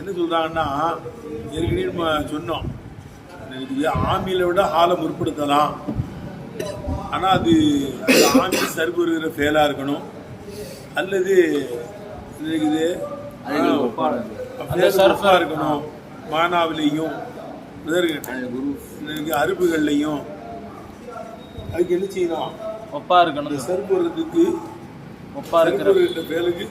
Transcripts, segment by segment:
என்ன சொல்றாங்கன்னா, ஏற்கனவே நம்ம சொன்னோம், இது ஆமியில விட ஹாலை முற்படுத்தலாம். ஆனால் அது ஆமி சர்வருகிற ஃபேலாக இருக்கணும், அல்லது இது சர்ஃபாக இருக்கணும். மானாவிலையும் அருப்புகள்லையும் அதுக்கு என்ன செய்யணும்? ஒப்பா இருக்கணும். சர்வருக்கு ஒப்பா இருக்கிற ஃபேலுக்கு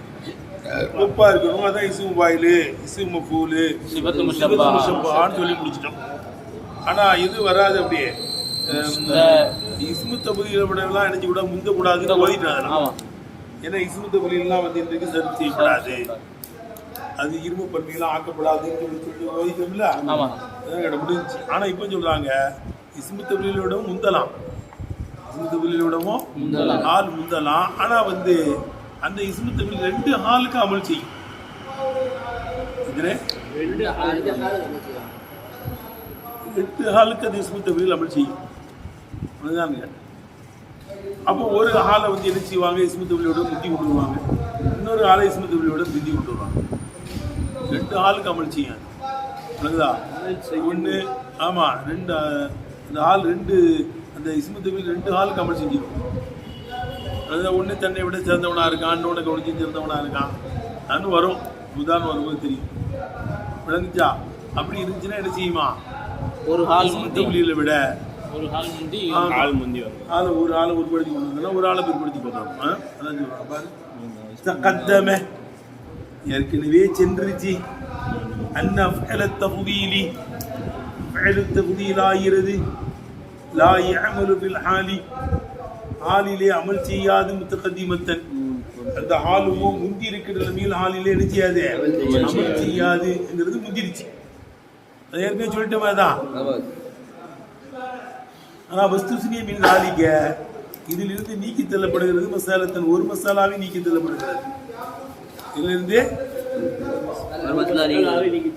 ஒப்பா இருக்கணும். அதான் இசுமு பாயிலு, இசுமு பூலு, சிவத்து முஷப்பான்னு சொல்லி முடிச்சிட்டோம். ஆனால் இது வராது. அப்படியே இஸ்மு தபுதியில விடலாம் நினைச்சு கூட முந்த கூடாதுன்னு ஓதிட்டாங்க. ஏன்னா இஸ்மு தபுதியெல்லாம் வந்து இன்றைக்கு சர்வ் செய்யப்படாது, அது இரும்பு பன்மையெல்லாம் ஆக்கப்படாதுன்னு சொல்லி ஓதிட்டோம்ல, முடிஞ்சிச்சு. ஆனால் இப்போ சொல்றாங்க இஸ்மு தபுதியிலோடவும் முந்தலாம், இஸ்மு தபுதியிலோடவும் ஹால் முந்தலாம். ஆனால் வந்து அந்த இஸ்மு தபுதி 2 ஹாலுக்கு அமல் செய்யும். இதுல 8 ஹாலுக்கு அந்த இஸ்மு தபுதியில் அமல் செய்யும். அதுதாங்க. அப்போ ஒரு ஹாலை வந்து என்ன செய்வாங்க? இஸ்மு தபுதியோட முந்தி கொண்டு வருவாங்க, இன்னொரு ஹாலை இஸ்மு தபுதியோட பிந்தி கொண்டு வருவாங்க. 2 ஹாலுக்கு அமல் செய்யும். அதுதா ஒன்று. ஆமாம், 2 அந்த ஹால் 2 அந்த இஸ்மு தபுதியில் 2 ஹாலுக்கு அமல் செஞ்சிடும். அதுதான் ஒன்று தன்னை விட சிறந்தவனாக இருக்கான், இன்னொன்று கவனிச்சு சிறந்தவனாக இருக்கான், அது வரும். உதாரணம் வரும்போது தெரியும். விளங்குச்சா? அப்படி இருந்துச்சுன்னா என்ன செய்யுமா? ஒரு ஹால் தபுதியில் விட ஒரு ஹால் முந்தி ஆளை ஒரு ஆளை உட்படுத்தி கொண்டு வந்தோம்னா ஒரு ஆளை பிற்படுத்தி கொண்டோம். அதான் சொல்றாங்க. ஏற்கனவே சென்றுச்சு. ஆகிறது லா யஅமலு பில் ஹாலி, ஹாலிலே அமல் செய்யாது. முத்தகத்திமத்தன், அந்த ஹாலுமோ முந்தி இருக்கிற நிலைமையில் ஹாலிலே என்ன செய்யாது? அமல் செய்யாதுங்கிறது முந்திருச்சு. அது ஏற்கனவே சொல்லிட்டோமே தான். ஆனால் வஸ்துஸ்னிய மின் ஆலிக்க, இதிலிருந்து நீக்கி தள்ளப்படுகிறது. மசாலத்தன், ஒரு மசாலாவை நீக்கி தள்ளப்படுகிறது. இதிலிருந்து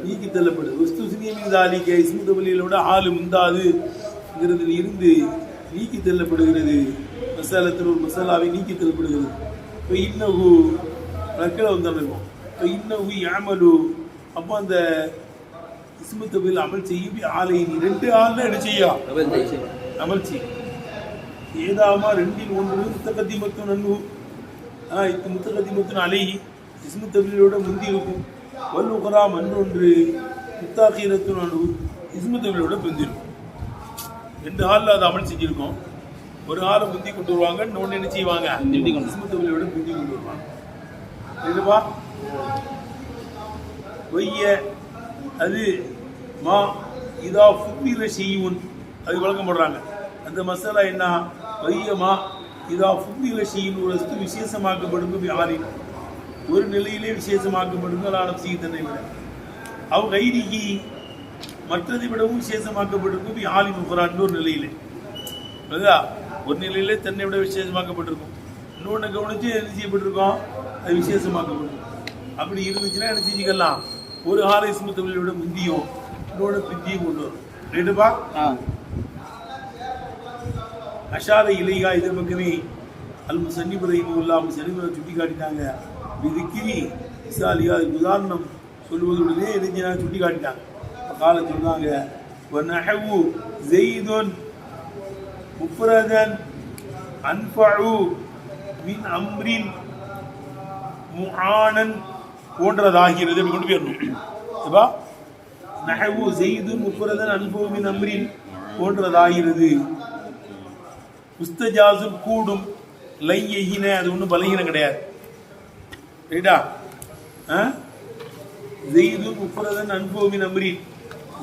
நீக்கி தள்ளப்படுது. வஸ்துஸ்னிய மின் ஆலிக்க இஸ்மு தபுதியிலோட ஆளு முந்தாதுங்கிறதுல இருந்து நீக்கி தள்ளப்படுகிறது. மசாலத்தில் ஒரு மசாலாவை நீக்கி தள்ளப்படுகிறது. இப்போ இன்னகு நக்கலை வந்துருக்கும். இப்போ இன்னகு யாமலு, அப்போ அந்த இஸ்மு தபுதியில் அமல் செய்யும் ஆலை 2 ஆள் என்ன செய்யா? அமல் செய்யும். ஏதாமா 2இல் 1 முத்தகத்திமத்துன் அன்ஹு, இது முத்தகத்திமத்துன் அலை இஸ்மு தபுதியோட முந்தி இருக்கும். வல்லுகரா மற்றொன்று முத்தாகிரத்துன் அன்ஹு, இஸ்மு தபுதியோட பிந்தி இருக்கும். 2 ஹாலில் அது அமல் செஞ்சிருக்கோம். ஒரு ஹாலை முந்தி கொண்டு வருவாங்க, இன்னொன்று என்ன செய்வாங்க? இஸ்மு தபுதியோட பிந்தி கொண்டு வருவாங்க. இதுவா வைய அது மா இதா ஃபுத்திர ஷைஉன், அது விளக்கம் போடுறாங்க. அந்த மசாலா என்ன? வையமா இதா ஃபுத்திர ஷைஉன், ஒரு வஸ்து விசேஷமாக்கப்படுங்க ஆலின், ஒரு நிலையிலே விசேஷமாக்கப்படுங்க ஆலம் சீதனை விட, அவ் கைரிகி மற்றதை விடவும் விசேஷமாக்கப்படுங்க ஆலின் உஃபரான், ஒரு நிலையிலே. அதுதா ஒரு நிலையிலே தன்னை விட விசேஷமாக்கப்பட்டிருக்கும், இன்னொன்று கவனிச்சு என்ன செய்யப்பட்டிருக்கோம்? அது விசேஷமாக்கப்பட்டிருக்கும். அப்படி இருந்துச்சுன்னா என்ன செஞ்சுக்கலாம்? ஒரு ஹாலை இஸ்மு தபுதியை விட முந்தியும் இன்னொன்று பிந்தியும் கொண்டு வரும். ரைட்டுப்பா? அஷார இலையா இதன் பக்கமே அல் முசன்னிப் ரஹிமஹுல்லாஹ் முசன்னிப் சுட்டி காட்டிட்டாங்க. விதிக்கிரி இசாலியா, உதாரணம் சொல்லுவதுடனே என்ன சுட்டி காட்டிட்டாங்க. கால சொன்னாங்க வநஹவு ஸைதுன் முஃப்ரதன் அன்ஃபஉ மின் அம்ரின் முஆனன் போன்றதாகிறது. அப்படி கொண்டு போயிடணும். இப்பா நஹவு ஸைதுன் முஃப்ரதன் அன்ஃபஉ மின் அம்ரின் போன்றதாகிறது. முஸ்தஜாசுன் கூடும், லையஹின அது ஒன்றும் பலகீனம் கிடையாது. ரைட்டா? ஸைதுன் முஃப்ரதன் அன்ஃபஉ மின் அம்ரின்,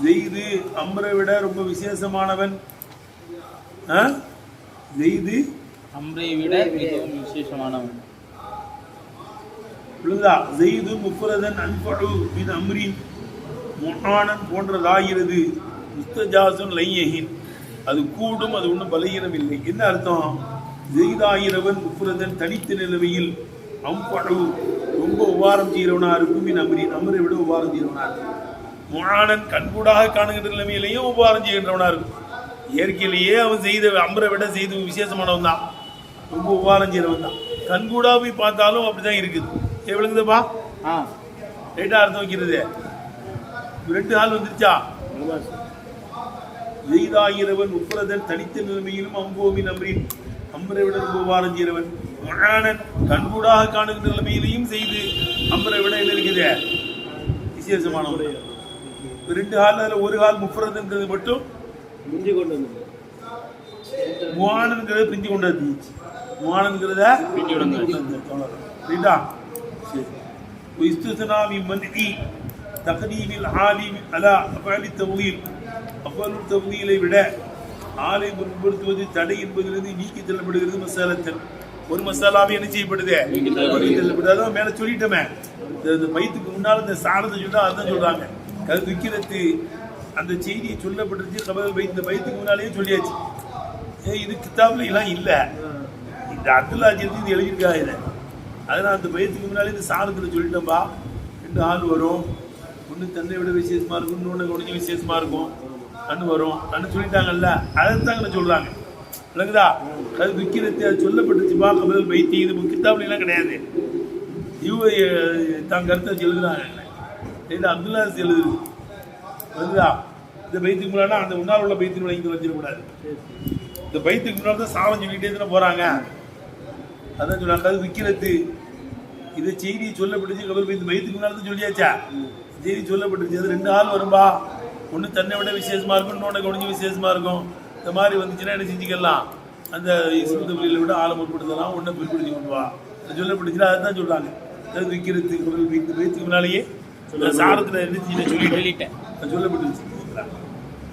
ஸைது அம்ரை விட ரொம்ப விசேஷமானவன். ஸைது அம்ரை விட மிகவும் விசேஷமானவன். ஸைது முஃப்ரதன் அன்ஃபஉ மின் அம்ரின் முஆனன் போன்றதாகிறது. முஸ்தஜாசுன் லையஹின், அது கூடும், அது ஒன்றும் பலகீனம் இல்லை. என்ன அர்த்தம்? ஸைதாயிரவன் முஃப்ரதன் தனித்த நிலைமையில், அன்ஃபஉ ரொம்ப உபாரம் செய்கிறவனா இருக்கும், மின் அம்ரின் அம்ரை விட உபாரம் செய்கிறவனா இருக்கும். முஆனன் கண்கூடாக காணுகின்ற நிலைமையிலையும் உபாரம் செய்கின்றவனா இருக்கும். இயற்கையிலேயே அவன் செய்த அம்ரை விட செய்து விசேஷமானவன் தான், ரொம்ப உபாரம் செய்கிறவன் தான். கண்கூடா போய் பார்த்தாலும் அப்படிதான் இருக்குது. எவ்வளவுங்கப்பா? ரைட்டா அர்த்தம் வைக்கிறது. 2 ஹால் வந்துருச்சா? எய்தாகிறவன் முப்பரதன் தனித்த நிலைமையிலும் அம்போமின் அம்ரின் அம்பரை விட ரொம்ப வாரஞ்சியவன் மகானன் கண்கூடாக காணுகின்ற நிலைமையிலையும் செய்து அம்பரை விட என்ன இருக்குது விசேஷமானவன். 2 ஹால், அதில் 1 ஹால் முப்பரதுங்கிறது மட்டும் முவானன்கிறத பிஞ்சு கொண்டு வந்து முவானன்கிறத சரிதா? சரி. இஸ்துஸ்னாமி மன்இ தக்தீமில் ஆலிம் அலா அஃஅலி தவ்லீல் அஃஅலு தவ்லீலை விட ஆலை முற்படுத்துவது தடை என்பதிலிருந்து நீக்கி தள்ளப்படுகிறது. மசாலத்தில் ஒரு மசாலாவே என்ன செய்யப்படுது? நீக்கி தள்ளப்படுது. அதான் மேலே சொல்லிட்டோமே, இந்த பைத்துக்கு முன்னால் இந்த சாரத்தை சொன்னா அதுதான் சொல்றாங்க. கருத்து விற்கிறது அந்த செய்தியை சொல்லப்பட்டுருச்சு. கபல் பைத் இந்த பைத்துக்கு முன்னாலேயே சொல்லியாச்சு. இது கிதாபில் எல்லாம் இல்லை, இந்த அப்துல்லா ஜெயந்தி இது எழுதியிருக்காங்க இதை. அதனால் அந்த பைத்துக்கு முன்னாலே இந்த சாரத்தில் சொல்லிட்டோம்பா. 2 ஆள் வரும், ஒன்று தன்னை விட விசேஷமா இருக்கும், இன்னொன்று கொஞ்சம் விசேஷமா இருக்கும், அண்ணு வரும் அண்ணு சொல்லிட்டாங்கல்ல, அதைத்தாங்க சொல்றாங்க. விளங்குதா? அது விற்கிறது அது சொல்லப்பட்டுச்சுப்பா. கபல் பைத்தி இது கிதாபில் எல்லாம் கிடையாது. இவங்க தான் கருத்தை எழுதுறாங்க. அப்துல்லா எழுதுது. விளங்குதா? இந்த பைத்துக்கு முன்னாடி அந்த முன்னால் உள்ள பைத்தின் விளங்கி வச்சிடக்கூடாது. இந்த பைத்துக்கு முன்னாடி தான் சாவம் சொல்லிட்டே தானே போறாங்க. அதான் சொல்றாங்க அது விற்கிறது. இதை செய்தி சொல்லப்பட்டுச்சு. கபல் பைத்து பைத்துக்கு முன்னாடி தான் சொல்லியாச்சா? செய்தி சொல்லப்பட்டுச்சு. அது 2 ஆள் வரும்பா. ஒன்று தன்னை விட விசேஷமா இருக்கும், இன்னொன்று கொஞ்சம் விசேஷமா இருக்கும். இந்த மாதிரி வந்துச்சுன்னா என்ன செஞ்சுக்கலாம்? அந்த இஸ்முதபிலியை விட ஆழம் உட்படுத்தலாம், ஒன்றை பிற்படுத்தி கொண்டு வா சொல்லப்பட்டுச்சுன்னா அதுதான் சொல்றாங்க. அது விற்கிறது பைத்துக்கு முன்னாலேயே சாரத்தில் இருந்துச்சு சொல்லிட்டேன் சொல்லப்பட்டுச்சு.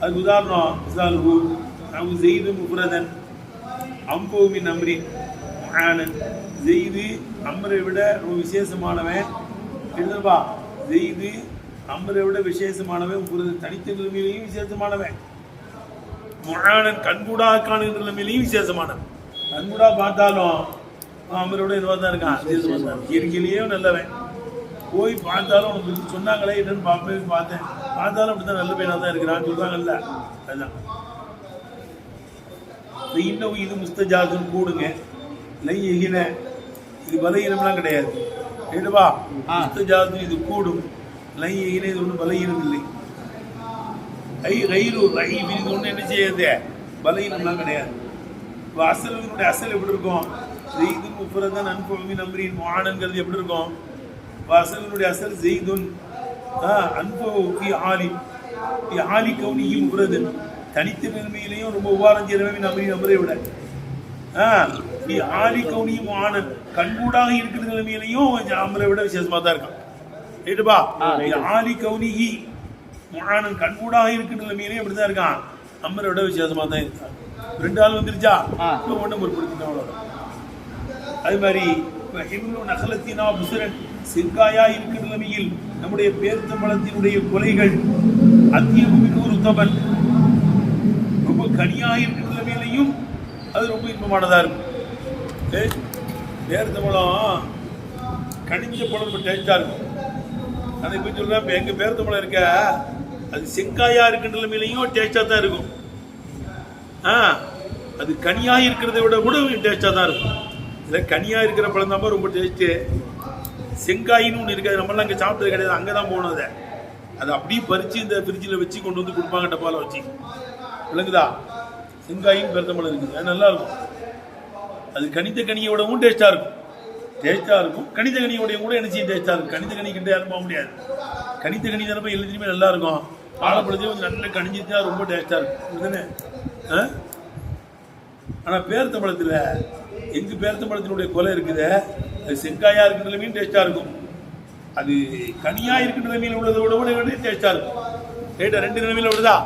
அதுக்கு உதாரணம் அவங்க செய்து முப்ரதன் அம்போமின் அம்ரின் முஆனன் செய்து அம்ரை விட ரொம்ப விசேஷமானவன் எழுதுப்பா. செய்து அம்பரை விட விசேஷமானவன், தனித்த நிலைமையிலையும் விசேஷமானவன். முஆனன் கண்கூடாக காணுகின்ற நிலைமையிலையும் விசேஷமானவன். கண்கூடா பார்த்தாலும் அம்பரோட இதுவாக தான் இருக்கான், இயற்கையிலேயே நல்லவன். போய் பார்த்தாலும் உனக்கு சொன்னாங்களே என்னன்னு பார்த்தேன், பார்த்தாலும் அப்படித்தான் நல்ல பையனாக தான் இருக்கிறான்னு சொல்றாங்கல்ல. அதுதான் இன்னும் இது முஸ்தஜாதுன்னு கூடுங்க. லை எகின இது பலகீனம்லாம் கிடையாது. ஏடுவா முஸ்தஜாது இது கூடும். லை எகின இது ஒன்றும் பலகீனம் இல்லை. இது ஒன்று என்ன செய்யாது, பலகீனம்லாம் கிடையாது. இப்போ அசலுடைய அசல் எப்படி இருக்கும்? ஜெய்துன் முஃபரதன் அன்ஃபுமின் அம்ரின் முஆனன்கிறது எப்படி இருக்கும்? அசலுடைய அசல் ஜெய்துன் அன்ஃபு ஃபி ஆலி கௌனிஹி முஃபரதன் தனித்த நிலைமையிலையும் ரொம்ப உபாரம் செய்யறவன் அமரை விட ஆலி கௌனி முஆனன் கண்கூடாக இருக்கிற நிலைமையிலையும் அமரை விட விசேஷமா தான் இருக்கான். ரைட்டுப்பா? ஆலி கௌனிஹி முஆனன் கண்கூடாக இருக்கிற நிலைமையிலையும் எப்படிதான் இருக்கான், அமரை விட விசேஷமா தான் இருக்கான். 2 ஆள் வந்துருச்சா? ஒன்றும் பொருட்படுத்தினா அவ்வளோ. அது மாதிரி நகலத்தினா புசரன் செங்காயா இருக்கிற நிலைமையில் நம்முடைய பேர்த்தம்பழத்தினுடைய கொலைகள் அத்தியமின் ஒரு தபன் ரொம்ப கனியாக இருக்கிற நிலைமையிலையும் அது ரொம்ப இன்பமானதா இருக்கும். பேர்த்தம்பழம் கனிஞ்ச பழம் ரொம்ப டேஸ்டா இருக்கும். அதை போய் சொல்றேன், இப்போ எங்க பேர்த்தம்பழம் இருக்க அது செங்காயா இருக்கிற நிலைமையிலையும் டேஸ்டா தான் இருக்கும். அது கனியாக இருக்கிறத விட கூட டேஸ்டா தான் இருக்கும். இல்லை கனியாக இருக்கிற பழம் தான் ரொம்ப டேஸ்ட்டு. செங்காயின்னு ஒன்று இருக்காது, நம்மளாம் அங்கே சாப்பிட்டது கிடையாது, அங்கே தான் போகணும். அதை அப்படியே பறித்து இந்த ஃப்ரிட்ஜில் வச்சு கொண்டு வந்து கொடுப்பாங்க, டப்பாவில் வச்சு. விளங்குதா? செங்காயின்னு பெருத்தம்பழம் இருக்குது, அது நல்லா இருக்கும். அது கனித்த கனியோடவும் டேஸ்ட்டாக இருக்கும். கனித்த கனியோடையும் கூட என்ன செய்யும் டேஸ்ட்டாக இருக்கும். கனித்த கனி கிட்ட யாரும் போக முடியாது. கனித்த கனி தானே எல்லாத்தையுமே நல்லா இருக்கும். ஆலப்பழத்தையும் கொஞ்சம் நல்ல கனிஞ்சிட்டா ரொம்ப டேஸ்ட்டாக இருக்கும் தானே. ஆனால் பேர்த்தம்பழத்தில் எங்கள் பேர்த்தம்பழத்தினுடைய கொலை இருக்குது, அது செங்காயாக இருக்கிற நிலைமையும் டேஸ்ட்டாக இருக்கும். அது கனியாக இருக்கிற நிலைமையில் உள்ளதோட கூட டேஸ்ட்டாக இருக்கும். ரைட்டா? 2 நிலைமையில் உள்ளதா?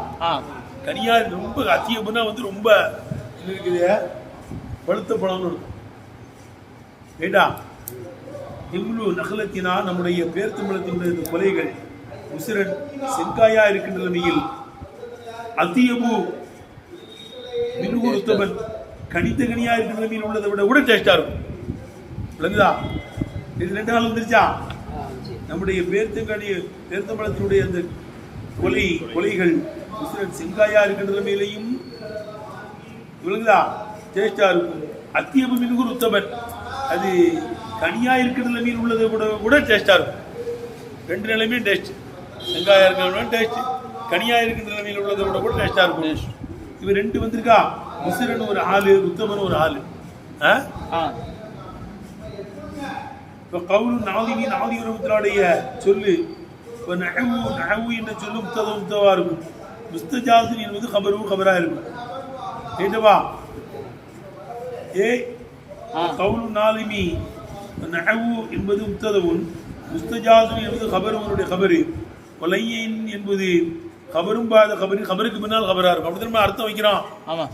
கனியாக ரொம்ப அத்தியம்னா வந்து ரொம்ப இருக்குது, பழுத்த பழம்னு இருக்கும். ரைட்டா? இவ்வளோ நகலத்தினா நம்முடைய பேர்த்தம்பழத்தினுடைய கொலைகள் உசிரன் செங்காயாக இருக்கின்ற நிலைமையில் அத்தியமு மின்குருத்தவன் கனித்த கனியா இருக்கிற நிலைமையில் உள்ளதை விட கூட டேஸ்டா இருக்கும். விளங்குதா? இது 2 நாள் வந்துருச்சா? நம்முடைய பேர்த்தம்பழத்தினுடைய அந்த கொலைகள் செங்காயா இருக்கிற நிலைமையிலையும் விளங்குதா டேஸ்டா இருக்கும். அத்தியபு மின்குர் உத்தமன் அது கனியா இருக்கிற நிலைமையில் உள்ளதை கூட டேஸ்டா இருக்கும். 2 நிலைமையும் டேஸ்ட். செங்காயா இருக்கிற டேஸ்ட், கனியா இருக்கிற நிலைமையில் உள்ளதை விட கூட டேஸ்டா இருக்கும். இவர் ரெண்டு வந்திருக்கா, முசிரன் ஒரு ஆளு, உத்தமன் ஒரு ஆளு. இப்போ கவுலு நாதிமி நாதி உறவுடைய சொல்லு இப்போ நகவு என்ற சொல்லு முத்தவா இருக்கும். முஸ்தஜாசின் என்பது கபரா இருக்கும். கேட்டவா கவுலு நாதிமி நகவு என்பது முத்ததவும், முஸ்தஜாசின் என்பது கபருவனுடைய கபரு, கொலையின் என்பது கபரும் பாத கபரு, கபருக்கு பின்னால் கபரா இருக்கும். அப்படி நம்ம அர்த்தம் வைக்கிறான். ஆமா,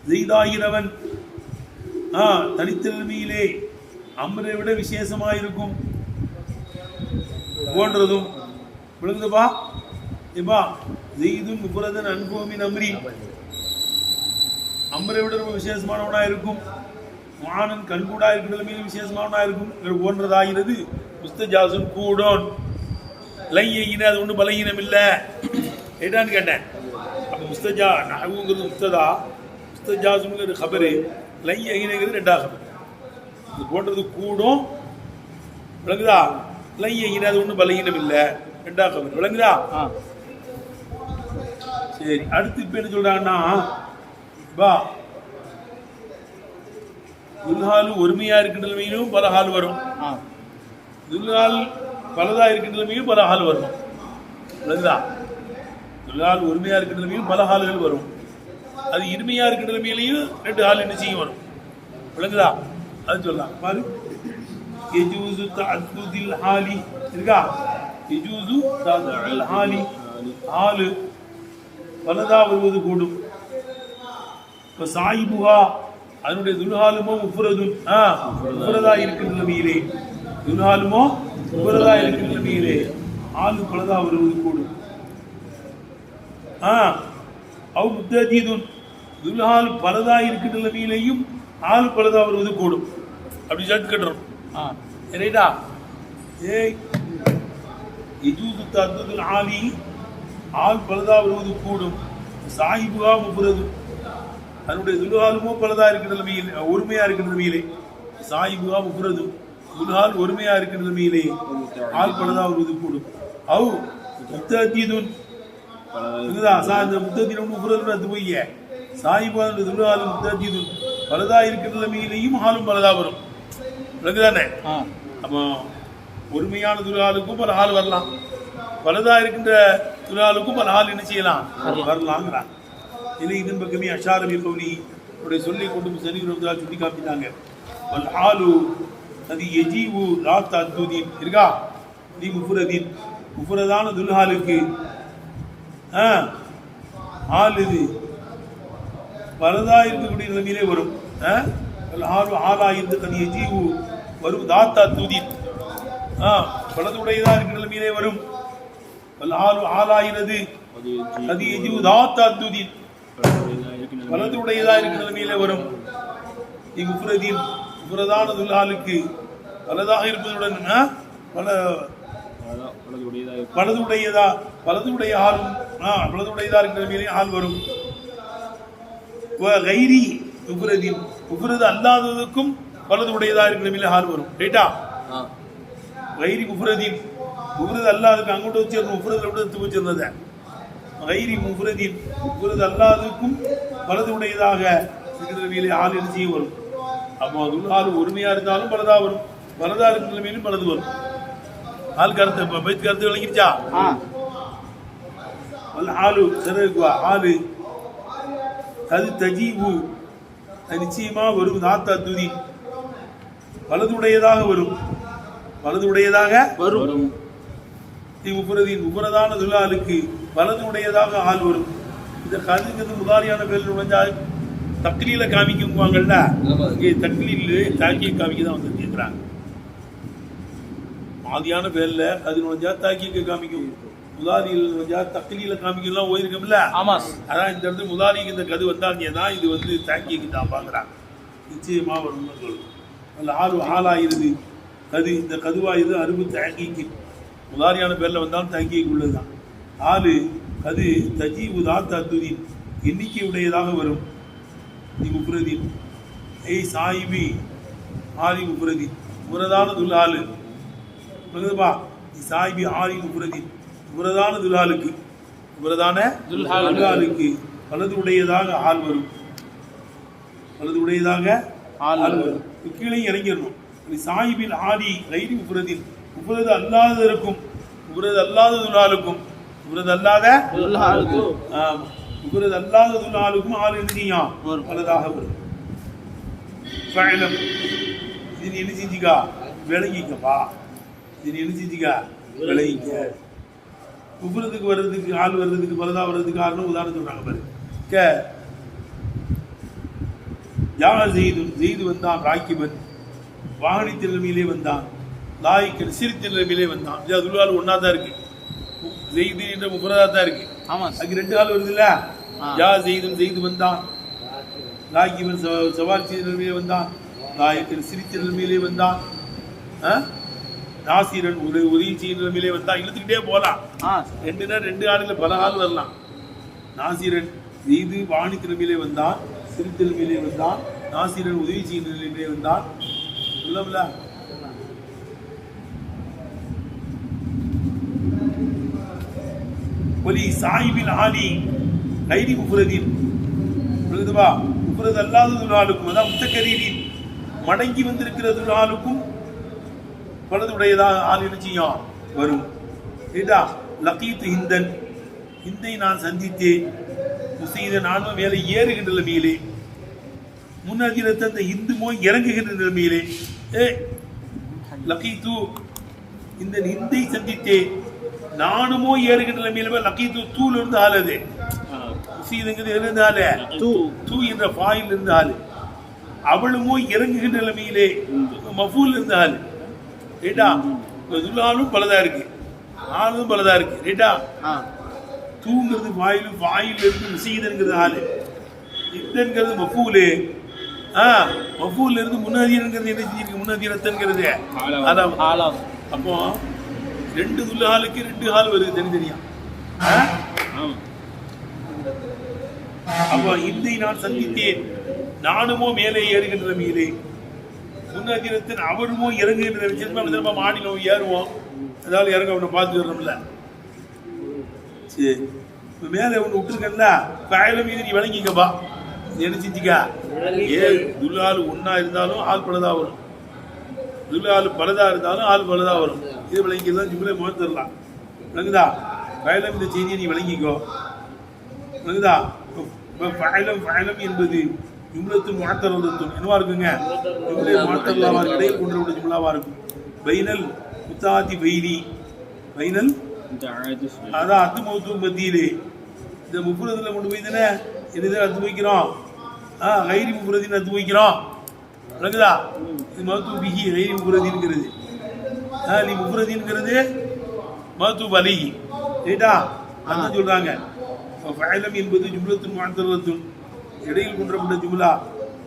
ஜெய்தாகிறவன் தனித்தன்மையிலே அம்ரை விட விசேஷமாயிருக்கும் போன்றதும் விழுந்துப்பா. இப்பா ஜெய்துன் முபரதன் அன்போமின் அம்ரி, அம்ரை விட ரொம்ப விசேஷமானவனா இருக்கும். மானன் கண்கூடா இருக்கிற நிலைமையில் விசேஷமானவனா இருக்கும் போன்றதாகிறது. முஸ்தஜாசுன் கூடோன் லையின, அது ஒன்றும் பலகீனம் இல்லை. ஏட்டான்னு கேட்டேன். அப்போ முஸ்தஜா நகவுங்கிறது முஸ்ததா, முஸ்தஜாசுங்கிற கபரு, லையினங்கிறது ரெண்டாவது கபர். இது போன்றது கூடும் விளங்குதா. லையின அது ஒன்றும் பலகீனம் இல்லை, ரெண்டாவது கபர் விளங்குதா. சரி, அடுத்து இப்போ என்ன சொல்றாங்கன்னா, பா துல்ஹாலு ஒருமையா இருக்கின்ற நிலைமையிலும் பல ஹால் வரும். துல்ஹால் பலதா இருக்கின்ற நிலைமையும் பல ஹால் வரும். விளங்குதா. துல்ஹால் ஒருமையா இருக்கின்ற நிலைமையும் பல ஹால்கள் வரும். அது இருமையா இருக்கிற நிலைமையிலையும் ரெண்டு ஹால் என்ன செய்யும் வரும். விளங்குதா. அது சொல்லலாம் பாரு. யஜூசு தஅத்துதில் ஹாலி இருக்கா, யஜூசு தஅத்துதில் ஹாலி, ஹாலு பலதா வருவது கூடும். இப்போ சாயிபுகா அதனுடைய துல்ஹாலுமோ முஃபரதுன், முஃபரதா இருக்கிற நிலைமையிலே, துல்ஹாலுமோ முஃபரதா இருக்கிற நிலைமையிலே ஆளு பலதா வருவது கூடும். அவ் முத்தஜீதுன் துல்ஹால் பலதா இருக்கிற நிலைமையிலேயும் ஆள் பலதா வருவது கூடும். அப்படி சேர்த்து கட்டுறோம். ரைட்டா. யஜூசு தஅத்துதுல் ஆலி, ஆள் பலதா வருவது கூடும். சாஹிபுகா முஃபரது அதனுடைய துல்ஹாலுமோ பலதா இருக்கிற நிலைமையில், ஒருமையா இருக்கிற நிலைமையிலே, சாஹிபுகா முஃபரது துல்ஹால் ஒருமையா இருக்கிற நிலைமையிலே ஆள் பலதா வருவது கூடும். அவ் முத்தஜீதுன் முத்தஜீதுன் முஃபரது அது போய் சாஹிபுகா துல்ஹால் முத்தஜீதுன் பலதா இருக்கிற நிலைமையிலேயும் ஆளும் பலதா வரும். விளக்குதானே. அப்போ ஒருமையான துல்ஹாலுக்கும் பல ஆள் வரலாம், பலதா இருக்கின்ற துல்ஹாலுக்கும் பல ஆள் என்ன செய்யலாம் வரலாங்கிறான். இது இதன் பக்கமே அஷாரபி கௌலி உடைய சொல்லை கொண்டு சரி சுட்டி காப்பிட்டாங்க. வல் ஆலு அது எஜீவு ராத் அத்துதீன் இருக்கா, தி முஃபரதீன் முஃபரதான துல்ஹாலுக்கு ஆள் இது பலதா இருக்கக்கூடிய நிலைமையிலே வரும். ஆளா இருந்து கதி எஜீவு வரும். தாத்தா தூதீன் பலதுடையதா இருக்கிற நிலைமையிலே வரும். ஆளாயினது அது எஜீவு தாத்தா தூதீன் பலதுடையதா இருக்கிற நிலைமையிலே வரும். இம்முஃபரதீன் முஃபரதான துல்ஹாலுக்கு பலதாக இருப்பதுடன் பலதுடைய ஆளும் பலதுடையதா இருக்கிற நிலைமையிலே ஆள் வரும். கைரி முஃபரதீன் முஃபரது அல்லாததுக்கும் பலது உடையதா இருக்கிற நிலைமையில ஆள் வரும். ரைட்டா. கைரி முஃபரதீன் முஃபரது அல்லாததுக்கு அங்கோட்டு வச்சிருந்த முஃபரதுல விட எடுத்து வச்சிருந்தத கைரி முஃபரதீன் முஃபரது அல்லாததுக்கும் பலது உடையதாக இருக்கிற நிலைமையிலே ஆள் என்ன செய்ய வரும். அப்போ அது ஆள் ஒருமையா இருந்தாலும் பலதா வரும், பலதா இருக்கிற நிலைமையிலும் பலது வரும். ஆள் கருத்து பைத் கருத்து விளங்கிருச்சா. ஆளு சிறகுவா ஆளு அது தஜீவு நிச்சயமா வரும். தாத்தா துதி பலதுடையதாக வரும், பலதுடையதாக வரும். முஃபரதான துல்ஹாலுக்கு பலதுடையதாக ஆள் வரும். இந்த கதுங்கிறது முதாரியான பேர் நுழைஞ்சா தக்லீல காமிக்குவாங்கல்ல, இங்கே தக்லீல் தாக்கிய காமிக்க தான் வந்து கேட்குறாங்க. மாதியான பேர்ல அது நுழைஞ்சா தாக்கிய காமிக்கும், முதாரியில் நுழைஞ்சா தக்லீல காமிக்கலாம் போயிருக்கோம்ல. அதான் இந்த இடத்துல முதாரிக்கு இந்த கது வந்தாங்க தான் இது வந்து தாக்கியக்கு தான் பார்க்குறாங்க. நிச்சயமா வரும்னு சொல்லுவோம். அதில் ஆளாயிருது கது, இந்த கதுவாயுது அரும்பு தாக்கிக்கு முதாரியான பேரில் வந்தாலும் தாக்கியக்கு உள்ளதுதான். ஆளு கது தஜீவு தாத்தா துதீன் எண்ணிக்கை உடையதாக வரும். முஃபரதீன் சாயிபி ஆலி முஃபரதீன் முஃபரதான துல்ஹாலு சாயிபி ஆலி முஃபரதீன் முஃபரதான துல்ஹாலுக்கு முஃபரதான துல்ஹாலுக்கு வலது உடையதாக ஆள் வரும். வலது உடையதாக ஆள் வரும். கீழே இறங்கிடணும். சாஹிபில் ஆதி ரைடி முஃபரதின் முஃபரது அல்லாததற்கும் முஃபரது அல்லாத துல்ஹாலுக்கும் முஃபரது அல்லாத முஃபரது அல்லாத துல்ஹாலுக்கும் ஆள் என்ன செய்யும்? வலதாக வரும். ஃபஅலம் இது என்ன செஞ்சுக்கா? விளங்கிக்கப்பா. இது என்ன செஞ்சுக்கா? விளங்கிக்க. முஃபரதுக்கு வர்றதுக்கு ஆள் வர்றதுக்கு வலதா வர்றதுக்கு ஆள்னு உதாரணம் சொல்றாங்க பாரு. யா ஜெயிது வந்தான், ராக்கிபன் வாகனத்தின் நிலைமையிலே வந்தான், லாய்க்கன் சிரித்த நிலைமையிலே வந்தான். இது அதுலால் ஒன்னா தான் இருக்கு. ஜெயிது என்ற முஃபரதா தான் இருக்கு. அதுக்கு ரெண்டு ஆள் வருது இல்ல? யா ஜெயிது வந்தான், லாக்கிபன் சவால் செய்த நிலைமையிலே வந்தான், லாய்க்கன் சிரித்த நிலைமையிலே வந்தான், நாசிரன் உதவி செய்த நிலைமையிலே வந்தான். இழுத்துக்கிட்டே போகலாம். ரெண்டு ஆளுல பல ஆள் வரலாம். நாசிரன் ஜெயிது வாகனத்தின் நிலைமையிலே வந்தான், சிரித்த நிலைமையிலே வந்தான், நாசிரன் உதவி செய்த நிலைமையிலே வந்தான். சொல்லல ஒலி சாஹிபில் ஆலி கைதி முஃபரதின் புரியுதுவா? முஃபரது அல்லாத துல்ஹாலுக்கும் அதான் முத்தக்கரீரின் மடங்கி வந்திருக்கிற துல்ஹாலுக்கும் பலதுடையதாக ஆள் நிச்சயம் வரும். இதா லகீத் ஹிந்தன் ஹிந்தை நான் சந்தித்தேன், முசீத நானும் மேலே ஏறுகின்ற நிலைமையிலே, முன்னதிரத்தை அந்த இந்து மோய் இறங்குகின்ற நிலைமையிலே, லகீத்து இந்த ஹிந்தை சந்தித்தேன் நானுமோ ஏறுகின்ற நிலைமையில லகீத்து தூள் இருந்து ஆளுது. முசீதுங்கிறது இருந்து ஆளு தூ என்ற பாயில் இருந்து ஆளு. அவளுமோ இறங்குகின்ற நிலைமையிலே மஃபூல் இருந்து ஆளு. ரைட்டா? துல்ஹாலும் பலதா இருக்கு, ஆளும் பலதா இருக்கு. ரைட்டா? தூங்கிறது வாயிலும் வாயில் இருந்து முசீதன்கிறது ஆளு. இத்தன்கிறது மஃபூலு. மஃபூல்ல இருந்து முன்னதிரங்கிறது என்ன செஞ்சிருக்கு? முன்னதிரத்தன்கிறது அதான். அப்போ ரெண்டு துல்ஹாலுக்கு ரெண்டு ஆள் வருது தனித்தனியா. அப்போ இந்தை நான் சந்தித்தேன் நானுமோ மேலே ஏறுகின்ற நிலைமையிலே, முன்னதிரத்தின் அவருமோ இறங்குகின்ற நிலைமை. மாநிலம் ஏறுவோம், அதாவது இறங்க அவனை பார்த்து வரணும்ல. சரி, மேலே ஒன்று விட்டுருக்கல காயலம் மீது நீ விளங்கிக்கப்பா. என்ன செஞ்சுக்கா? துல்ஹாலு ஒன்னா இருந்தாலும் ஆள் பலதா வரும், துல்ஹாலு பலதா இருந்தாலும் ஆள் பலதா வரும். இது விளங்கிதான் ஜும்லை முகம் தரலாம். விளங்குதா? காயலம் இந்த செய்தியை நீ விளங்கிக்கோ. விளங்குதா? ஃபஅலம் என்பது ஜும்லத்துன் முஅத்தரதுன் என்னவா இருக்குங்க? ஜும்லை முஅத்தரலாவா இடையில் கொண்டு ஜும்லாவா இருக்கும். பைனல் முத்தாதி பைனி பைனல் அதான் அத்து மௌத்து மத்தியிலே இந்த முஃபரதுல கொண்டு போய் தானே இதுதான் அத்து வைக்கிறோம். கைரி முஃபரதின் அத்து வைக்கிறோம். விளங்குதா? இது மௌத்து பிஹி கைரி முஃபரதின்ங்கிறது, நீ முஃபரதின்ங்கிறது மௌத்து அலைஹி. ரைட்டா? அதான் சொல்றாங்க. ஃபஅலம் என்பது ஜும்லத்துன் முஅத்தரதுன் இடையில் கொண்டப்பட்ட ஜும்லா.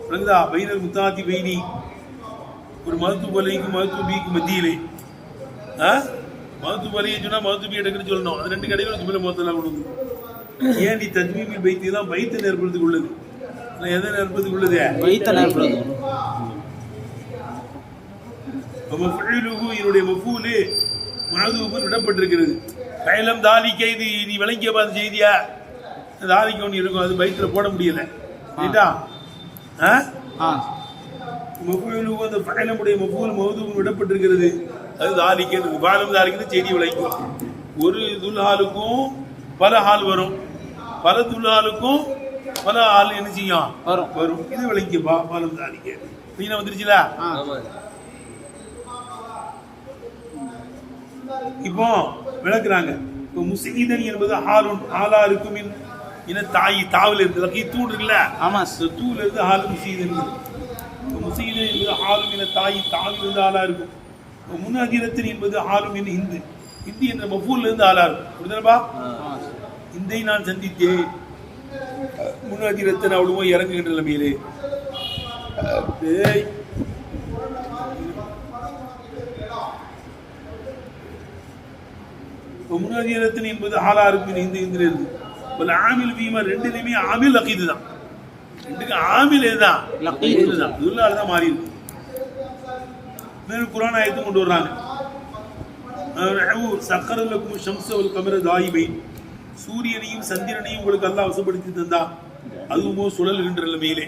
விளங்குதா? பைனல் முத்தாதி பைனி ஒரு மௌத்து அலைஹி மௌத்து பிஹிக்கு மத்தியிலே. மௌத்து அலைஹி சொன்னா மௌத்து பி எடுக்குன்னு சொல்லணும். அது ரெண்டு கடைகளும் ஜும்லை மௌத்தெல்லாம் கொடுக்கும். ஏன் நீ தஜ்மீமில் பைத்தி தான் பைத்த நேர்படுத்துக்கு உள்ளது. எதை நேர்படுத்துக்கு உள்ளது? பைத்த நேர்படுத்து. என்னுடைய மஃபூலு மஅதூஃபுன் விடப்பட்டிருக்கிறது. கைலம் தாலிக்க இது நீ விளங்கிய பார்த்த செய்தியா? தாலிக்க ஒன்று இருக்கும், அது பைத்துல போட முடியல. ரைட்டா? மஃபூலு அந்த ஃபஅலமுடைய மஃபூல் மஅதூஃபுன் விடப்பட்டிருக்கிறது. அது தாலிக்க பாலம் தாலிக்கன்னு செய்தி விளங்கிக்கும். ஒரு துல்ஹாலுக்கும் பல ஆள் வரும், பல துல்ஹாலுக்கும் பல ஆள் என்ன செய்யும்? வரும். இது விளங்கிப்பா. பாலம் தாலிக்க நீங்க வந்துருச்சுல. இப்போ விளக்குறாங்க. இப்போ முசீதன் என்பது ஹாலுன் ஆளா இருக்கும். என்ன தாய் தாவில் இருந்து தூள் இருக்குல்ல? ஆமா, தூள் இருந்து ஹாலு முசீதன். முசீதன் என்பது ஹாலும் என தாய் தாவில் இருந்து ஆளா இருக்கும். முன்னதிரத்தின் என்பது ஹாலும் என் ஹிந்து ஹிந்தி என்ற மஃபூல்ல இருந்து ஆளா இருக்கும். புரியுதுப்பா? இந்தை நான் சந்தித்தேன் முன்னதிரத்தன் அவளுமோ இறங்குகின்ற நிலைமையிலே. முன்னதிரத்தின் என்பது ஆளா இருக்கும் ஹிந்து ஹிந்துல இருந்து. ஆமில் பீமா ரெண்டுலையுமே ஆமில் லகீது தான். ரெண்டுக்கு ஆமில் தான் லகீது தான். துல்லால தான் மாறி இருக்கு. மேலும் குர்ஆன் ஆயத்து கொண்டு வர்றாங்க. சக்கரலக்கும் ஷம்ஸவல் கமர தாயிபை, சூரியனையும் சந்திரனையும் உங்களுக்கு அல்லாஹ் வசப்படுத்தி தந்தான். அதுவுமோ சுழல்கின்ற நிலைமையிலே,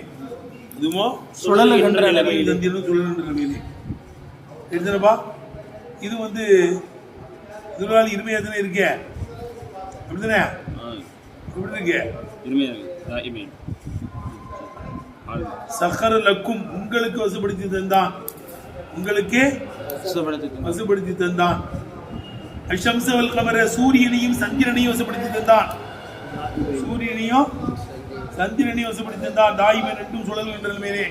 அதுமோ சுழலுகின்ற நிலைமையிலே, சந்திரனும் சுழல்கின்ற நிலைமையிலே. எடுத்தனப்பா, இது வந்து இதுவால் இருமையா தானே இருக்கே, அப்படிதானே? எப்படி இருக்கு? சக்கர லக்கும் உங்களுக்கு வசப்படுத்தி தந்தான், உங்களுக்கு வசப்படுத்தி தந்தான். அஷம்சவல் கமர சூரியனையும் சந்திரனையும் வசப்படுத்தி தந்தான், சூரியனையும் சந்திரனையும் வசப்படுத்தி தந்தான். தாயிமை ரெண்டும் சுழல்கின்ற நிலைமையிலே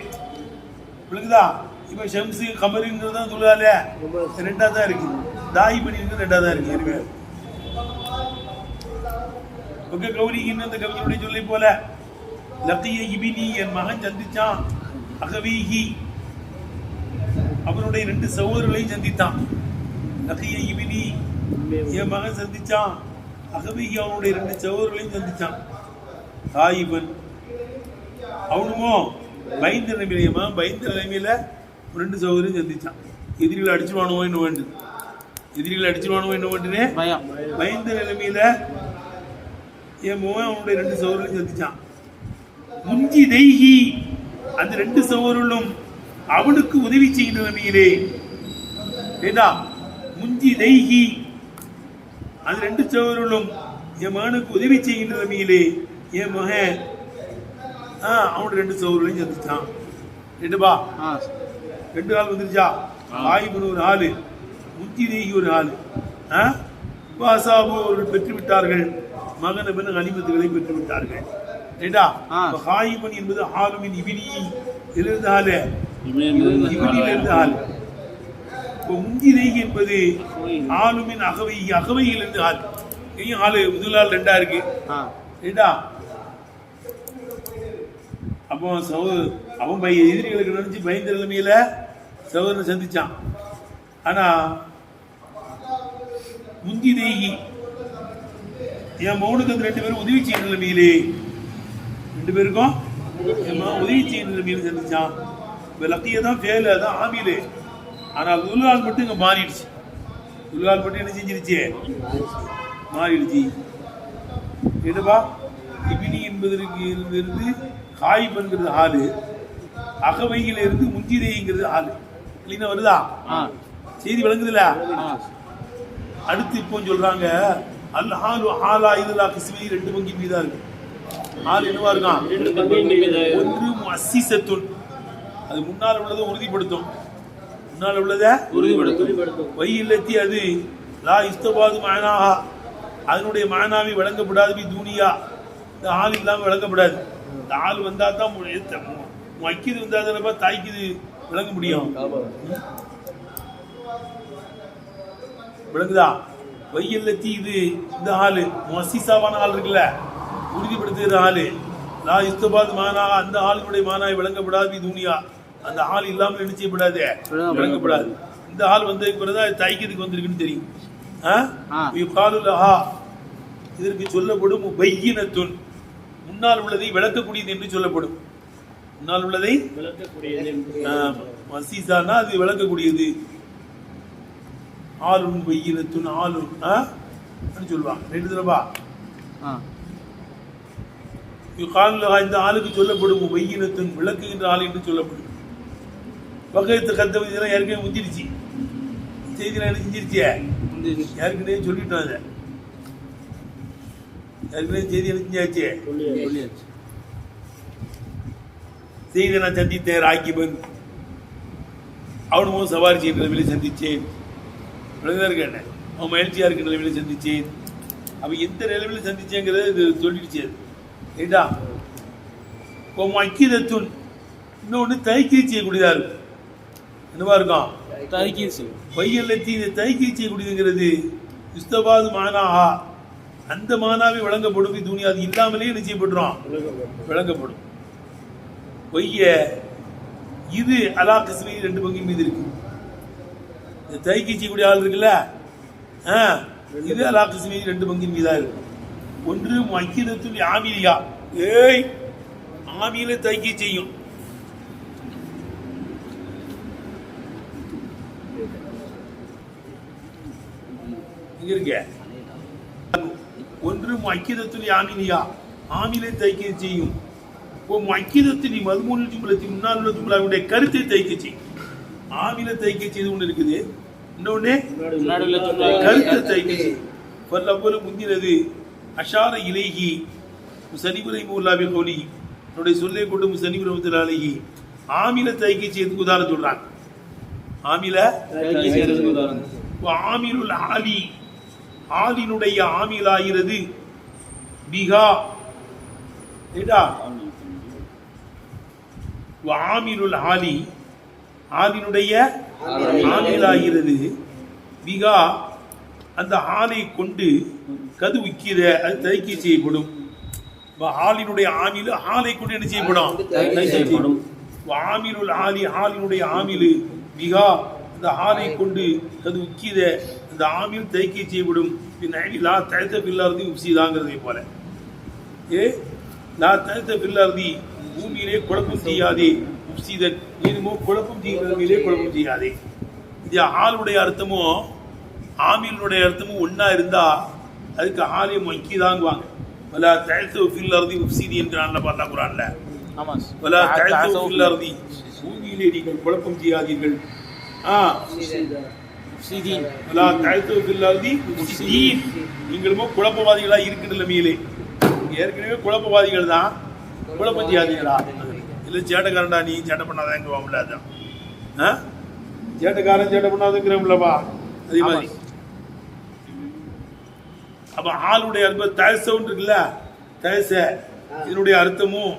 விளக்குதா? இப்ப ஷம்சு கமருங்கிறது தான் சொல்லல, ரெண்டா தான் இருக்கு. தாயிமணி ரெண்டா தான் இருக்கு. இருக்கு ஓகே. கௌரிகின்னு அந்த கவிஞருடைய சொல்லை போல லக்கிய இபினி, என் மகன் சந்திச்சான், அகவீகி அவனுடைய 2 சகோதரர்களையும் சந்தித்தான். லக்கிய இபினி, என் மகன் சந்திச்சான், அகவீகி அவனுடைய 2 சகோதரர்களையும் சந்திச்சான். தாயிபன் அவனுமோ பயந்த நிலைமையிலமா, பயந்த நிலைமையில 2 சகோதரையும் சந்திச்சான். எதிரிகளை அடிச்சுடுவானுவோ என்ன வேண்டு, எதிரிகளை அடிச்சுடுவானுவோ என்ன வேண்டுனே பயந்த நிலைமையில என் மோகன் அவனுடைய 2 சகோதரர்களையும் சந்திச்சான். முஞ்சி தெய்கி, அந்த 2 சகோதரர்களும் அவனுக்கு உதவி செய்கின்ற நிலைமையிலே, ஏண்டா முஞ்சி தெய்கி, அந்த 2 சகோதரர்களும் என் மகனுக்கு உதவி செய்கின்ற நிலைமையிலே என் மகன் அவனுடைய 2 சகோதரர்களையும் சந்திச்சான். ரெண்டுபா 2 ஆள் வந்துருச்சா? ஆயிபன் ஒரு ஆளு, முஞ்சி தெய்கி ஒரு ஆளு. பாசாபு அவர்கள் பெற்று விட்டார்கள், மகனபன் அனிமத்துகளை பெற்று விட்டார்கள். ஹாயிமன் என்பது ஆளுமின் இபினி இருந்து ஆளு, இபினியிலிருந்து ஆளு. முஞ்சிதை என்பது ஆளுமின் அகவை, அகவையிலிருந்து ஆள். ஆளு முதல் ஆள் 2ஆ இருக்கு. அப்போ அவன் எதிரிகளுக்கு நினைச்சு பயந்த நிலைமையில சகோதரனை சந்திச்சான். ஆனா முந்தி தேகி என் மௌனுக்கு அந்த 2 பேரும் உதவி செய்ய நிலைமையிலே, 2 பேருக்கும் உதவி செய்ய நிலைமையில சந்திச்சான். இப்ப லக்கிய தான் ஃபேல், அதான் ஆமிலே. ஆனால் துல்கால் மட்டும் இங்க மாறிடுச்சு. துல்கால் மட்டும் என்ன செஞ்சிருச்சு? மாறிடுச்சு. என்னப்பா, இபினி என்பதற்கு இருந்து காய்பன்கிறது ஆளு, அகவையில இருந்து முஞ்சிரைங்கிறது ஆளு. இல்லைன்னா வருதா? செய்தி விளங்குதுல? அடுத்து இப்போ சொல்றாங்க அல் ஹாலு ஹாலா இதுலா கிஸ்மி 2 பங்கின் மீதா இருக்கு. ஆள் என்னவா இருக்கான்? 2 பங்கின் மீதா. ஒன்று முஅஸ்ஸிஸத்துன், அது முன்னால உள்ளதை உறுதிப்படுத்தும், முன்னால உள்ளதை உறுதிப்படுத்தும். வையில்லத்தி, அது லா இஸ்தபாது மானாஹா, அதனுடைய மானாவை வழங்கப்படாது. பி துனியா, இந்த ஆள் இல்லாம வழங்கப்படாது. இந்த ஆள் வந்தா தான் மக்கிது வந்தா தானப்பா தாய்க்குது விளங்க முடியும். விளங்குதா? வையல்லத்தி, இது இந்த ஆளு முஅஸ்ஸிஸாவான ஆள் இருக்குல்ல, உறுதிப்படுத்துகிற ஆளு. லா இஸ்தபாது மானா, அந்த ஆளுடைய மானாவை வழங்கப்படாது. துனியா, அந்த ஆள் இல்லாமல் என்ன செய்யப்படாது? விளங்கப்படாது. இந்த ஆள் வந்ததுக்கு பிறகுதான் தாய்க்கிறதுக்கு வந்திருக்குன்னு தெரியும். இதற்கு சொல்லப்படும் பையினத்துன், முன்னால் உள்ளதை விளக்கக்கூடியது என்று சொல்லப்படும். முன்னால் உள்ளதை மசீசானா அது விளக்கக்கூடியது. ஆளுன் பையினத்துன், ஆளுன் சொல்லுவாங்க. 2 தடவை இந்த ஆளுக்கு சொல்லப்படும் பையினத்துன், விளக்குகின்ற ஆள் என்று சொல்லப்படும். பக்கத்து கத்த இதெல்லாம் ஏற்கனவே முந்திருச்சு. செய்தியெல்லாம் என்ன செஞ்சிருச்சு? ஏற்கனவே சொல்லிட்டோம். அதை ஏற்கனவே செய்தி என்ன செஞ்சாச்சு? செய்தி நான் சந்தித்தேன். ராக்கிபன் அவனும் சவாரி செய்கிற நிலைமையில சந்திச்சேன். இருக்கேன் அவன் மகிழ்ச்சியா இருக்கிற நிலைமையில சந்திச்சேன். அப்ப எந்த நிலைமையில சந்திச்சேங்கிறத இது சொல்லிடுச்சு. ஏண்டா அக்கீதத்துன், இன்னொன்று தைக்கீர் செய்யக்கூடியதா இருக்கும். என்னவா இருக்கும்? பையல்லத்தி, இதை தைக்கீர் செய்யக்கூடியதுங்கிறது இஸ்தபாது மானாஹா, அந்த மானாவை வழங்கப்படும். துணி அது இல்லாமலே என்ன செய்யப்படுறோம்? விளங்கப்படும். பொய்ய இது அலா கிஸ்மி 2 பங்கின் மீது இருக்கு. இந்த தைக்கீர் செய்யக்கூடிய ஆள் இருக்குல்ல, இது அலா கிஸ்மி 2 பங்கின் மீதா இருக்கு. ஒன்று மக்கீதத்துல் ஆமிலியா, ஆமியில தைக்கீர் செய்யும். இங்க இருக்க ஒன்று முஅக்கிதத்துல் ஆமிலியா ஆமிலை தைக்க செய்யும் முஅக்கிதத்துல் மத்மூனுல் ஜும்லத்தி முன்னால் உள்ள ஜும்லாவுடைய கருத்தை தைக்க செய்யும் ஆமிலை தைக்க செய்து ஒன்று இருக்குது இன்னொன்னு கருத்தை தைக்க செய்யும் பல்லவ்வலு முந்தினது அஷார இலைஹி முஸன்னிஃப் ரஹிமஹுல்லாஹ் பில் கௌலி என்னுடைய சொல்லை கொண்டு முஸன்னிஃப் ரஹ்மத்துல்லாஹி அலைஹி ஆமிலை தைக்க செய்யறதுக்கு உதாரணம் சொல்றாங்க ஆமிலை ஆமிலுல் ஆலி ஆலினுடைய ஆமிலாகிறது பிகா ஏடா ஆமிலுல் ஆலி ஆலினுடைய ஆமிலாகிறது பிகா அந்த ஆலை கொண்டு கது விக்கிற அது தைக்கை செய்யப்படும் ஆலினுடைய ஆமிலு ஆலை கொண்டு என்ன செய்யப்படும் ஆமிலுல் ஆலி ஆலினுடைய ஆமிலு பிகா அந்த ஆலை கொண்டு கது விக்கிற அந்த ஆமில் தைக்கை செய்யப்படும் லா தழுத்த பில்லாரதி உப்சிதாங்கிறதை போல லா தழுத்த பில்லாரதி பூமியிலே குழப்பம் செய்யாதே உப்சிதன் நீனுமோ குழப்பம் செய்கிறதிலே குழப்பம் செய்யாதே இது ஆளுடைய அர்த்தமும் ஆமிலுடைய அர்த்தமும் ஒன்னா இருந்தா அதுக்கு ஆலயம் வங்கிதாங்குவாங்க வலா தழுத்த பில்லாரதி உப்சிதி என்றான்ல பார்த்தா குரான்ல வலா தழுத்த பில்லாரதி பூமியிலே நீங்கள் குழப்பம் செய்யாதீர்கள் நீங்களுமோ குழப்பவாதிகளா இருக்கிற நிலைமையிலே ஏற்கனவே குழப்பவாதிகள் தான் குழப்பம் செய்யாதீங்களா இல்ல சேட்டைக்காரன்டா நீ சேட்டை பண்ணாதான் எங்க வாங்கல அதான் சேட்டைக்காரன் சேட்டை பண்ணாதுங்கிறோம்லப்பா அதே மாதிரி அப்ப ஆளுடைய அர்த்தம் தயசம் இருக்குல்ல தயச இதனுடைய அர்த்தமும்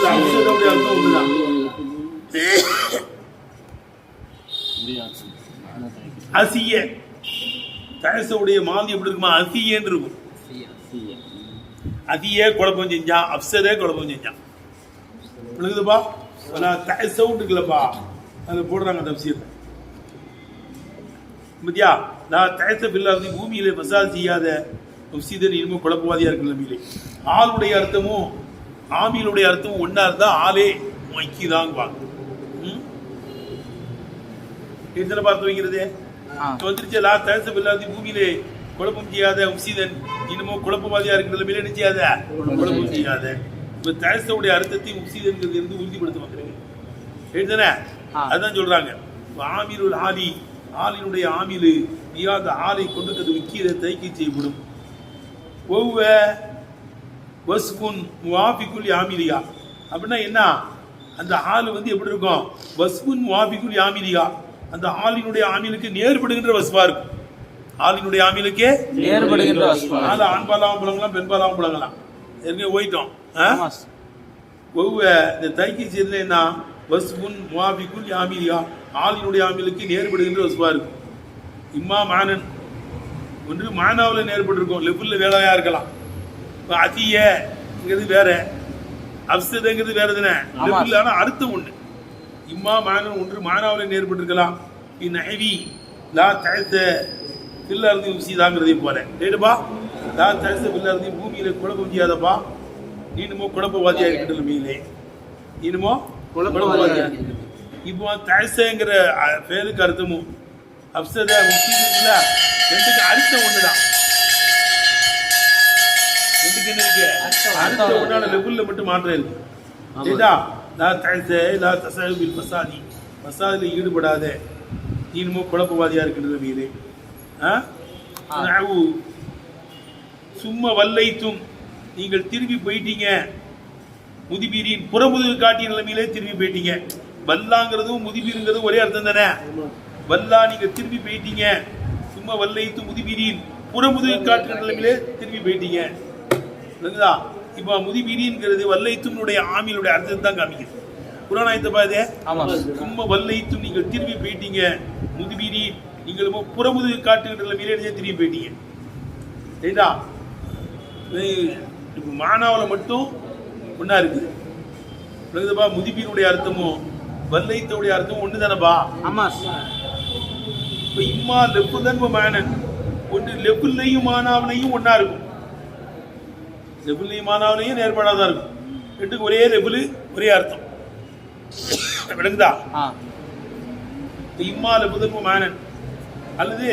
அர்த்தம் ஒண்ணுதான் அசிய தயசவுடைய மாந்தி எப்படி இருக்குமா அசியன்னு இருக்கும் அதியே குழப்பம் செஞ்சான் அப்சதே குழப்பம் செஞ்சான் விழுகுதுப்பா தயசவுண்ட் இருக்குல்லப்பா அதை போடுறாங்க தப்சீர் மத்தியா நான் தயச பில்லாதி பூமியிலே மசாஜ் செய்யாத முஃப்சிதன் இனிமே குழப்பவாதியா இருக்கு நிலைமையிலே ஆளுடைய அர்த்தமும் ஆமியிலுடைய அர்த்தமும் ஒன்னா இருந்தா ஆளே மக்கிதாங்குவாங்க எத்தனை பார்த்து வைக்கிறது வந்துருச்சு லா தயச பில்லாதி பூமியிலே குழப்பம் செய்யாத முஃப்சிதன் இனிமோ குழப்பவாதியா இருக்கிற நிலைமையில என்ன செய்யாத குழப்பம் செய்யாத இப்ப தயசவுடைய அர்த்தத்தை முஃப்சிதன்கிறது இருந்து உறுதிப்படுத்த வந்துருங்க எழுதுதானே அதுதான் சொல்றாங்க ஆமிலுல் ஆலி ஆலினுடைய ஆமிலு மியாத ஆலை கொண்டு கது விக்கிற தைக்கை செய்யப்படும் வஸ்புன் முவாஃபிகுல் யாமிலியா அப்படின்னா என்ன அந்த ஆள் வந்து எப்படி இருக்கும் வஸ்புன் முவாஃபிகுல் யாமிலியா அந்த ஆலினுடைய ஆமிலுக்கு நேர்படுகின்ற வஸ்பா இருக்கும் ஆலினுடைய ஆமிலுக்கு நேர்படுகின்ற வஸ்பா ஆள் ஆண்பாலாவும் புலங்கலாம் பெண்பாலாவும் புலங்கலாம் ஏற்கனவே போயிட்டோம் இந்த தைக்கை செய்யறதுல என்ன வஸ்புன் முவாஃபிகுல் யாமிலியா ஆலினுடைய ஆமிலுக்கு நேர்படுகின்ற வஸ்பா இருக்கும் இம்மா மானன் ஒன்று மானாவில் நேர்பட்டிருக்கும் லெவல்ல வேலையா இருக்கலாம் அதியங்கிறது வேற அப்சதங்கிறது வேற தானே லெவல்ல ஆனா அர்த்தம் ஒண்ணு இம்மா மானன் ஒன்று மானாவில் நேர்பட்டிருக்கலாம் இந்நவி லா தயச பில்லாரதி உப்சிதாங்கிறதை போல கேடுப்பா லா தயச பில்லாரதி பூமியில குழப்பம் செய்யாதப்பா நீனுமோ குழப்பவாதியா இருக்கிற மீனே நீனுமோ குழப்பவாதியா இப்போ தயசங்கிற பேருக்கு அர்த்தமும் அப்சத முஃப்சிதுல ரெண்டுக்கு அர்த்தம் ஒண்ணுதான் ரெண்டுக்கு என்ன இருக்கு அர்த்தம் ஒண்ணான லெவல்ல மட்டும் மாற்றம் இருக்கு சரிதா லா தயச லா தஸபில் ஃபசாதி ஃபசாதில ஈடுபடாத நீனுமோ குழப்பவாதியா இருக்கிறது மீனே சும்மா வல்லைத்தும் நீங்கள் திரும்பி போயிட்டீங்க முதிபீரின் புறமுதுகு காட்டிய நிலைமையிலே திரும்பி போயிட்டீங்க வல்லாங்கிறதும் முதிபீருங்கிறதும் ஒரே அர்த்தம் தானே வல்லா நீங்க திரும்பி போயிட்டீங்க சும்மா வல்லைத்து முதிபீரின் புறமுதுகு காட்டுற நிலைமையிலே திரும்பி போயிட்டீங்க புரியுதா இப்போ முதிபீரின்ங்கிறது வல்லைத்துனுடைய ஆமியினுடைய அர்த்தத்தை தான் காமிக்குது புராணாயத்தை பாதே சும்மா வல்லைத்தும் நீங்கள் திரும்பி போயிட்டீங்க முதிபீரின் நீங்கள் புறமுதுகு காட்டுகின்ற நிலைமையிலே திரும்பி போயிட்டீங்க சரிதா இப்போ மானாவில் மட்டும் ஒன்னா இருக்குது புரியுதுப்பா முதிபீருடைய அர்த்தமும் வல்லைத்தோடைய அர்த்தம் ஒன்று தானப்பா இப்போ இம்மா லெப்புதன் மேனன் ஒன்று லெப்புல்லையும் மானாவிலையும் ஒன்னா இருக்கும் லெப்புல்லையும் மானாவிலையும் நேர்படாதான் இருக்கும் ரெண்டுக்கு ஒரே லெப்புலு ஒரே அர்த்தம் விளங்குதா இம்மா லெப்புதன் மேனன் அல்லது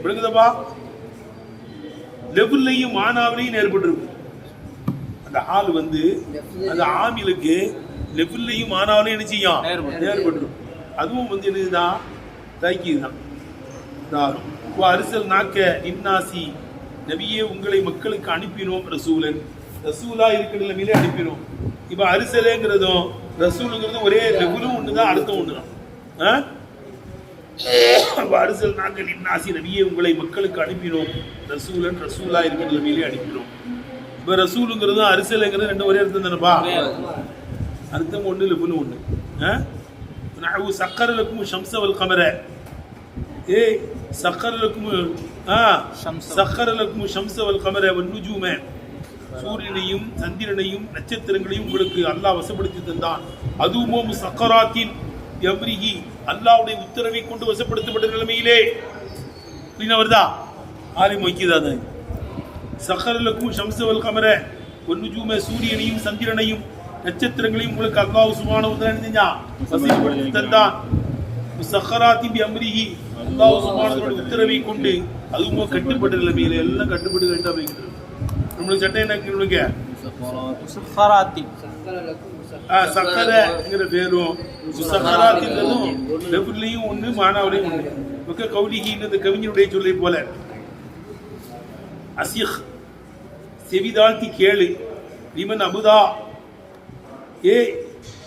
விளங்குதப்பா? லெஃப்லையும் மானாவிலையும் ஏற்பட்டிருக்கும். அந்த ஹால் வந்து அந்த ஆமிலுக்கு லெஃப்லையும் மானாவிலையும் என்ன செய்யும்? ஏற்பட்டிருக்கும். அதுவும் வந்து என்னதுதான்? தாக்கீதுதான். அரிசல் நாக்க இன்னாசி நபியே உங்களை மக்களுக்கு அனுப்பினோம் ரசூலன், ரசூலா இருக்கிற நிலைமையிலே அனுப்பினோம். இப்ப அரிசலேங்கிறதும் ரசூலுங்கிறதும் ஒரே லெஃபுலும் ஒண்ணுதான், அர்த்தம் ஒண்ணுதான். அரிசல் நாக்க இன்னாசி நபியே உங்களை மக்களுக்கு அனுப்பினோம் ரசூலன், ரசூலா இருக்கிற நிலைமையிலே அனுப்பினோம். இப்ப ரசூலுங்கிறதும் அரிசலுங்கிறது ரெண்டு ஒரே அர்த்தம் தானப்பா? அர்த்தம் ஒண்ணு, லெஃபுலும் ஒண்ணு. சக்கரலுக்கும் ஷம்சவல் கமர, ஏய் சக்கரலுக்கும் சக்கரலுக்கும் ஷம்சவல் கமர வன்னுஜூம, சூரியனையும் சந்திரனையும் நட்சத்திரங்களையும் உங்களுக்கு அல்லாஹ் வசப்படுத்தி தந்தான். அதுவும் சக்கராத்தின் எவ்ரிகி, அல்லாஹ்வுடைய உத்தரவை கொண்டு வசப்படுத்தப்பட்ட நிலைமையிலே வருதா? ஆலி மொய்க்கிதான். சக்கரலுக்கும் ஷம்சவல் கமர வன்னுஜூம, சூரியனையும் சந்திரனையும் நட்சத்திரங்களையும் உங்களுக்கு அல்லாஹ் சுப்ஹானஹு வ தஆலா வசப்படுத்தி தந்தான். சக்கராத்தின் அம்ரிஹி, அல்லாஹ் சுப்ஹானஹு வ தஆலா உத்தரவை கொண்டு அதுவும் கட்டுப்பட்ட நிலைமையில எல்லாம் கட்டுப்பட்டு கட்டா வைக்கிறது. நம்மளுக்கு சட்டை என்ன கேளுங்க? சக்கரங்கிற பேரும் சக்கராத்தின்றதும் லெஃப்லையும் ஒண்ணு மானாவிலையும் ஒண்ணு. மிக்க கௌலிகின்னு இந்த கவிஞருடைய சொல்லை போல, அசிஹ் செவிதாழ்த்தி கேளு, லிமன் அபுதா, ஏ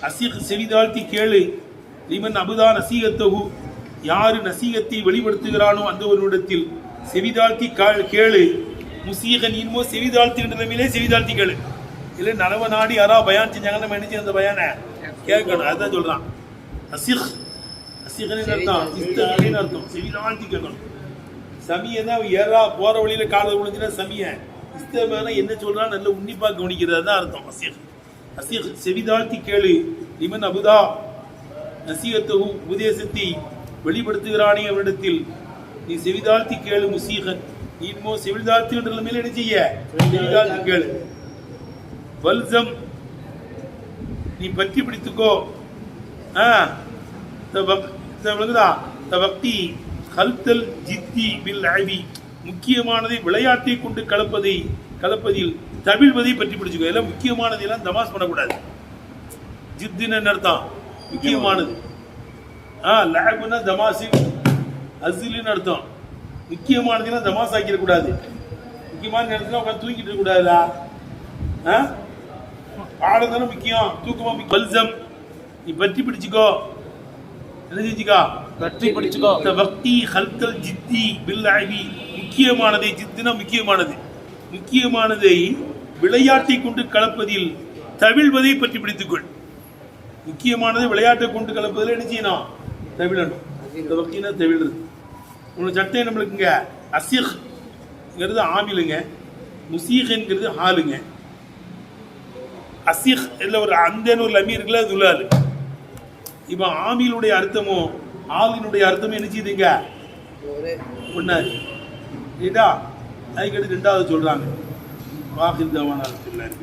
அசிஹ் செவிதாழ்த்தி கேளு, லிமன் அபுதா நசீகத்தகு, யாரு நசீகத்தை வெளிப்படுத்துகிறானோ அந்த ஒரு இடத்தில் செவிதாழ்த்தி கேளு. முசீகன் இன்மோ செவிதாழ்த்தி நிலைமையிலே செவிதாழ்த்தி கேளு. இல்லை நலவ நாடி யாரா பயான் செஞ்சாங்க, நம்ம என்ன அந்த பயானை கேட்கணும். அதுதான் சொல்றான். அசிஹ் அசிஹன் அர்த்தம் இஸ்தகின்னு அர்த்தம், செவிதாழ்த்தி கேட்கணும். சமியை தான் ஏறா போற வழியில காலை விழுந்துன்னா சமிய, இஸ்தமான என்ன சொல்றான் நல்ல உன்னிப்பா கவனிக்கிறது தான் அர்த்தம். அசிஹ் அசிஹ் செவிதாழ்த்தி கேளு, லிமன் அபுதா நசீகத்தகு, உபதேசத்தை வெளிப்படுத்துகிறானே அவனிடத்தில் நீ செவிதாழ்த்தி கேளு. முசீகன் நீமோ செவிதாழ்த்தி என்ற நிலைமையில என்ன செய்ய? செவிதாழ்த்தி கேளு. வல்சம் நீ பற்றி பிடித்துக்கோ. தவக்தி கல்தல் ஜித்தி பில் ஐவி, முக்கியமானதை விளையாட்டை கொண்டு கலப்பதில் தவிழ்வதை பற்றி பிடிச்சுக்கோ. எல்லாம் முக்கியமானதை எல்லாம் தமாஸ் பண்ணக்கூடாது. ஜித்துன்னு அர்த்தம் முக்கியமானது. லாபுனா தமாசி, அசிலுன்னு அர்த்தம். முக்கியமானதுன்னா தமாஸ் ஆக்கிடக்கூடாது. முக்கியமான நேரத்தில் உட்காந்து தூங்கிட்டு இருக்க கூடாதுடா. பாடம் தானே முக்கியம், தூக்கமா முக்கியம். பல்சம் நீ பற்றி பிடிச்சுக்கோ. என்ன செஞ்சுக்கா? பற்றி பிடிச்சுக்கோ. பக்தி ஹல்கல் ஜித்தி பில் ஐவி, முக்கியமானதை, ஜித்துனா முக்கியமானது, முக்கியமானதை விளையாட்டை கொண்டு கலப்பதில் தவிழ்வதை பற்றி பிடித்துக்கொள். முக்கியமானது விளையாட்டை கொண்டு கலப்பதில் என்ன செய்யணும்? தவிழணும். இந்த வக்தினா தவிழ்றது. உங்களுக்கு சட்டை நம்மளுக்குங்க அசிஹ்ங்கிறது ஆமிலுங்க, முசீஹ்ங்கிறது ஹாலுங்க. அசிஹ் இல்லை ஒரு அந்த ஒரு லமீர் இருக்குல்ல, அது உள்ளாது. இப்போ ஆமிலுடைய அர்த்தமும் ஆலினுடைய அர்த்தமும் என்ன செய்யுதுங்க? ஒன்னாது. ரைட்டா? அதுக்கடுத்து ரெண்டாவது சொல்றாங்க வாஹித் தவானா இருக்கிறார்.